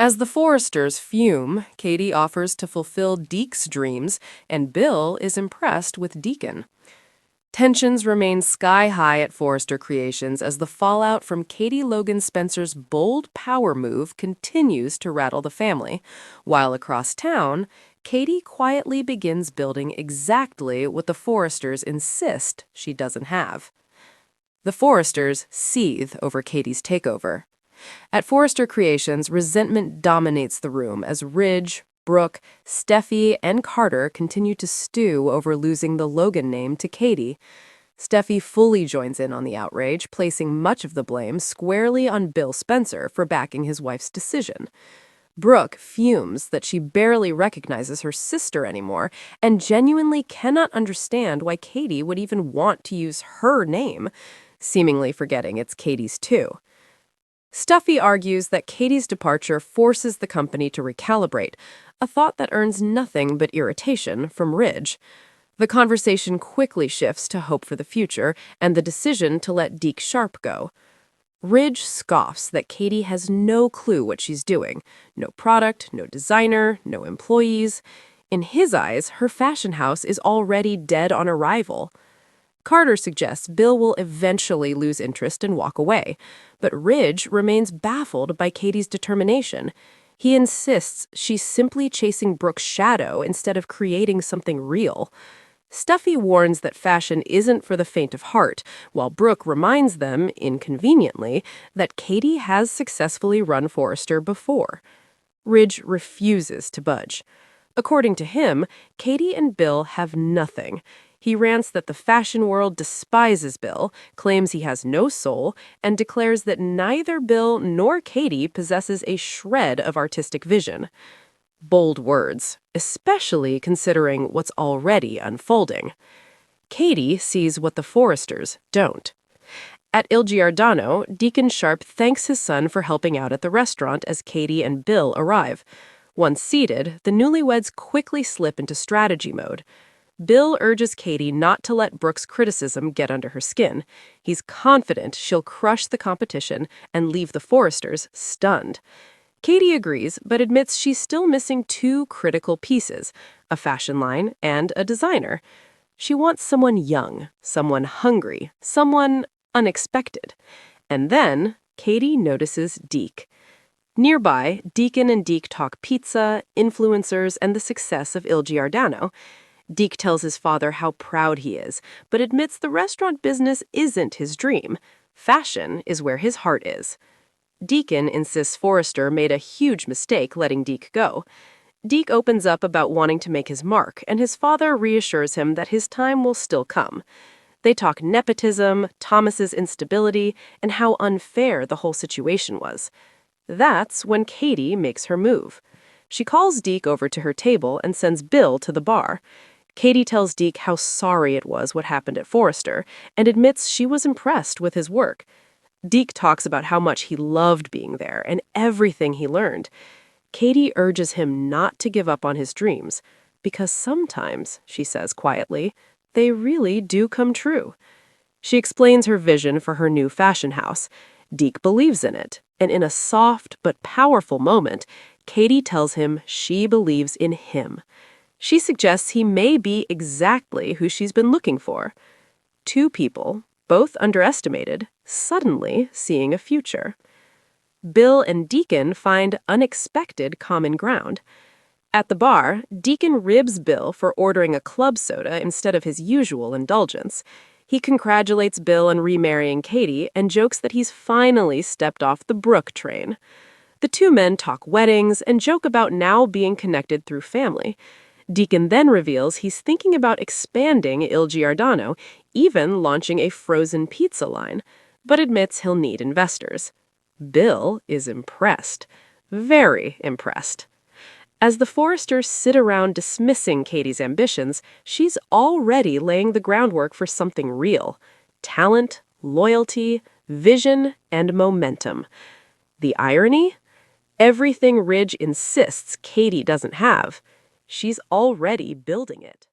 As the Forresters fume, Katie offers to fulfill Deke's dreams, and Bill is impressed with Deacon. Tensions remain sky high at Forrester Creations as the fallout from Katie Logan Spencer's bold power move continues to rattle the family, while across town, Katie quietly begins building exactly what the Forresters insist she doesn't have. The Forresters seethe over Katie's takeover. At Forrester Creations, resentment dominates the room as Ridge, Brooke, Steffi, and Carter continue to stew over losing the Logan name to Katie. Steffi fully joins in on the outrage, placing much of the blame squarely on Bill Spencer for backing his wife's decision. Brooke fumes that she barely recognizes her sister anymore and genuinely cannot understand why Katie would even want to use her name, seemingly forgetting it's Katie's too. Steffi argues that Katie's departure forces the company to recalibrate, a thought that earns nothing but irritation from Ridge. The conversation quickly shifts to hope for the future and the decision to let Deke Sharp go. Ridge scoffs that Katie has no clue what she's doing. No product, no designer, no employees. In his eyes, her fashion house is already dead on arrival. Carter suggests Bill will eventually lose interest and walk away, but Ridge remains baffled by Katie's determination. He insists she's simply chasing Brooke's shadow instead of creating something real. Steffi warns that fashion isn't for the faint of heart, while Brooke reminds them, inconveniently, that Katie has successfully run Forrester before. Ridge refuses to budge. According to him, Katie and Bill have nothing. He rants that the fashion world despises Bill, claims he has no soul, and declares that neither Bill nor Katie possesses a shred of artistic vision. Bold words, especially considering what's already unfolding. Katie sees what the Forresters don't. At Il Giordano, Deacon Sharp thanks his son for helping out at the restaurant as Katie and Bill arrive. Once seated, the newlyweds quickly slip into strategy mode. Bill urges Katie not to let Brooke's criticism get under her skin. He's confident she'll crush the competition and leave the Forresters stunned. Katie agrees, but admits she's still missing two critical pieces, a fashion line and a designer. She wants someone young, someone hungry, someone unexpected. And then Katie notices Deke. Nearby, Deacon and Deke talk pizza, influencers, and the success of Il Giordano. Deke tells his father how proud he is, but admits the restaurant business isn't his dream. Fashion is where his heart is. Deacon insists Forrester made a huge mistake letting Deke go. Deke opens up about wanting to make his mark, and his father reassures him that his time will still come. They talk nepotism, Thomas's instability, and how unfair the whole situation was. That's when Katie makes her move. She calls Deke over to her table and sends Bill to the bar. Katie tells Deke how sorry it was what happened at Forrester and admits she was impressed with his work. Deke talks about how much he loved being there and everything he learned. Katie urges him not to give up on his dreams, because sometimes, she says quietly, they really do come true. She explains her vision for her new fashion house. Deke believes in it, and in a soft but powerful moment, Katie tells him she believes in him. She suggests he may be exactly who she's been looking for. Two people, both underestimated, suddenly seeing a future. Bill and Deacon find unexpected common ground. At the bar, Deacon ribs Bill for ordering a club soda instead of his usual indulgence. He congratulates Bill on remarrying Katie and jokes that he's finally stepped off the Brooke train. The two men talk weddings and joke about now being connected through family. Deacon then reveals he's thinking about expanding Il Giordano, even launching a frozen pizza line, but admits he'll need investors. Bill is impressed. Very impressed. As the Forresters sit around dismissing Katie's ambitions, she's already laying the groundwork for something real. Talent, loyalty, vision, and momentum. The irony? Everything Ridge insists Katie doesn't have. She's already building it.